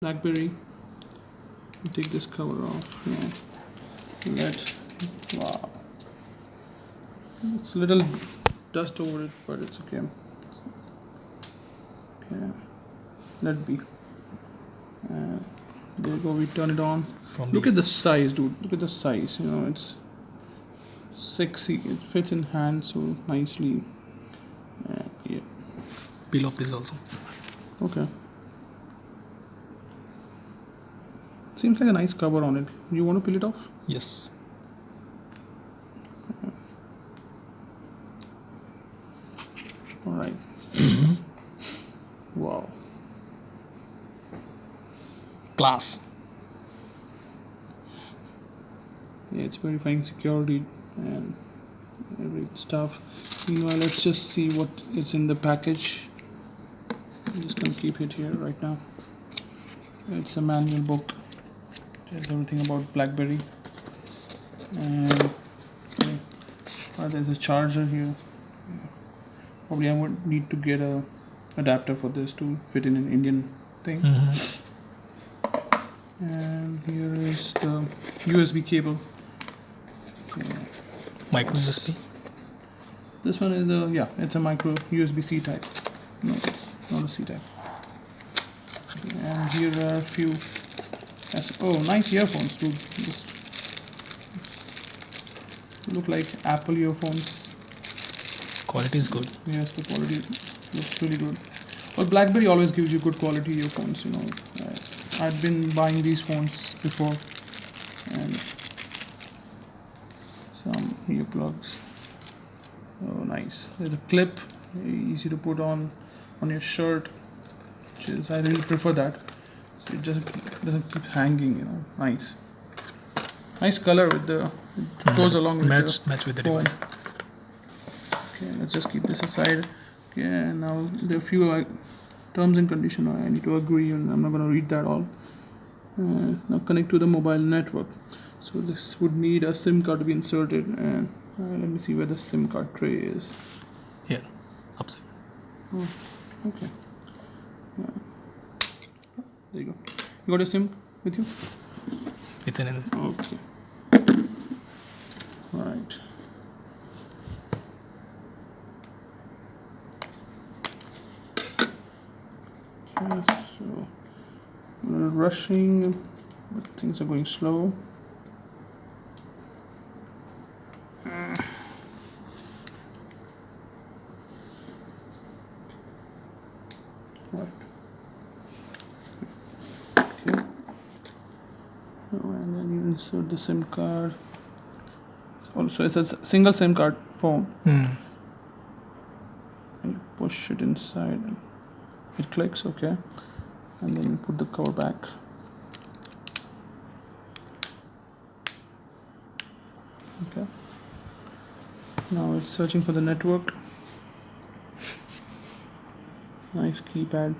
BlackBerry. Take this cover off. Yeah. Wow. It's a little dust over it, but it's okay. Okay. Let it be. There you go. We turn it on. Look at the size, dude. Look at the size. It's sexy. It fits in hand so nicely. Yeah. Peel off this also. Okay. Seems like a nice cover on it. You want to peel it off? Yes. All right. Wow. Class. Yeah, it's verifying security and every stuff. Meanwhile, let's just see what is in the package. I'm just gonna keep it here right now. It's a manual book. Tells everything about BlackBerry. And there's a charger here. Probably I would need to get a adapter for this to fit in an Indian thing. And here is the USB cable. Micro USB. This one is it's a micro USB-C type. No, it's not a C type. And here are a few. Nice earphones, dude. This look like Apple earphones. Quality is good. Yes, the quality looks really good. Well, BlackBerry always gives you good quality earphones. I've been buying these phones before, and some earplugs. Oh, nice. There's a clip, easy to put on your shirt, which is I really prefer that. So it just doesn't keep hanging. Nice color with the. It goes along with match with the phone. device. Okay, let's just keep this aside. Okay, and now there are a few terms and conditions I need to agree, and I'm not going to read that all. Now connect to the mobile network. So this would need a SIM card to be inserted, and let me see where the SIM card tray is. Here, upside. Oh, okay. There you go. You got your SIM with you? It's in this. Okay. Right. Okay, so we're rushing, but things are going slow. Right. Okay. And then you insert the SIM card. Also, it's a single SIM card phone. And you push it inside. It clicks, okay. And then you put the cover back. Okay. Now it's searching for the network. Nice keypad.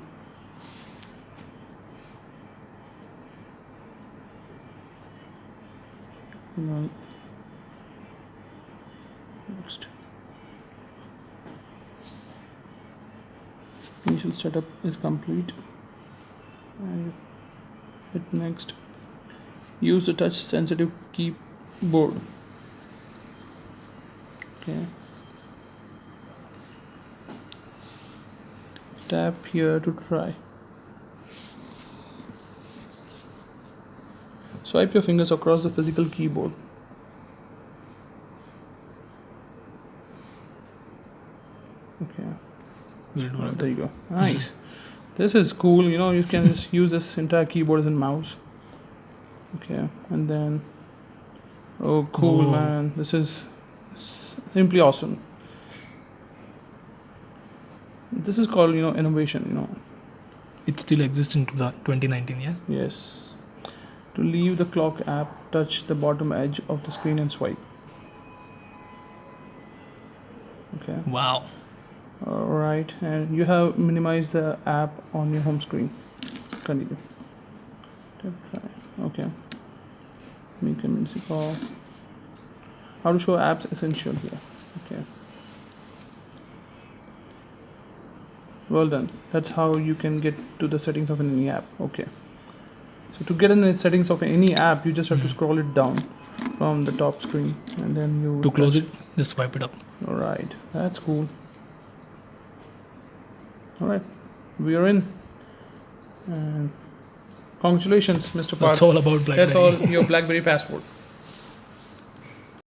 Next. Initial setup is complete. And hit next. Use the touch sensitive keyboard. Okay. Tap here to try. Swipe your fingers across the physical keyboard. Okay. We'll do that. There you go. Nice. This is cool. You can just use this entire keyboard as a mouse. Okay. And then, oh, cool, man. This is simply awesome. This is called, innovation, It still exists in 2019, yeah? Yes. To leave the clock app, touch the bottom edge of the screen and swipe. Okay. Wow. Alright, and you have minimized the app on your home screen. Continue. Okay. Make a emergency call. How to show apps essential here. Okay. Well done. That's how you can get to the settings of any app. Okay. So to get in the settings of any app, you just have to scroll it down from the top screen, and then you To close it, just swipe it up. All right, that's cool. All right, we are in. And congratulations, Mr. Parth. That's all about BlackBerry. That's all your BlackBerry passport.